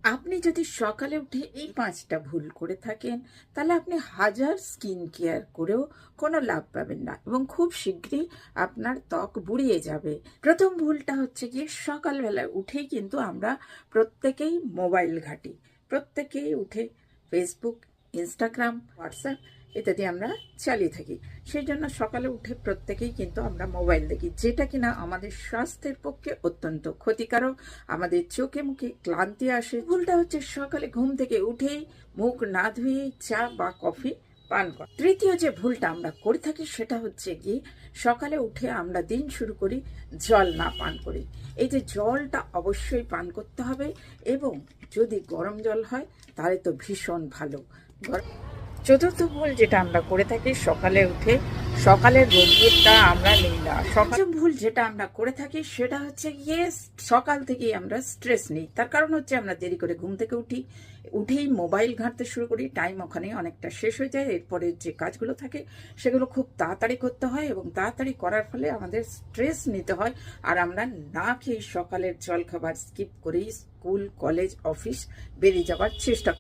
আপনি যদি সকালে উঠে এই ৫টা ভুল করে থাকেন, তাহলে আপনি হাজার স্কিন কেয়ার করেও কোনো লাভ পাবেন না এবং খুব শীঘ্রই আপনার ত্বক বুড়িয়ে যাবে। প্রথম ভুলটা হচ্ছে গিয়ে সকালবেলায় উঠেই কিন্তু আমরা প্রত্যেকেই মোবাইল ঘাঁটি। প্রত্যেকেই উঠে ফেসবুক, ইনস্টাগ্রাম, হোয়াটসঅ্যাপ ইত্যাদি আমরা চালিয়ে থাকি। সেই জন্য সকালে উঠে প্রত্যেকেই কিন্তু আমরা মোবাইল দেখি, যেটা কিনা আমাদের স্বাস্থ্যের পক্ষে অত্যন্ত ক্ষতিকারক। আমাদের চোখে মুখে ক্লান্তি আসে। ভুলটা হচ্ছে সকালে ঘুম থেকে উঠেই মুখ না ধুয়ে চা বা কফি পান করা। তৃতীয় যে ভুলটা আমরা করে থাকি সেটা হচ্ছে কি, সকালে উঠে আমরা দিন শুরু করি জল না পান করি। এই যে জলটা অবশ্যই পান করতে হবে, এবং যদি গরম জল হয় তাহলে তো ভীষণ ভালো। চতুর্থ ভুল যেটা আমরা করে থাকি, সকালে উঠে সকালের রোদটা আমরা নিই না। পঞ্চম ভুল যেটা আমরা করে থাকি সেটা হচ্ছে গিয়ে সকাল থেকেই আমরা স্ট্রেস নিই। তার কারণ হচ্ছে আমরা দেরি করে ঘুম থেকে উঠেই মোবাইল ঘাঁটতে শুরু করি। টাইম ওখানে অনেকটা শেষ হয়ে যায়। এরপরে যে কাজগুলো থাকে সেগুলো খুব তাড়াতাড়ি করতে হয়, এবং তাড়াতাড়ি করার ফলে আমাদের স্ট্রেস নিতে হয়। আর আমরা না খেয়ে সকালের জলখাবার স্কিপ করেই স্কুল, কলেজ, অফিস বেরিয়ে যাওয়ার চেষ্টা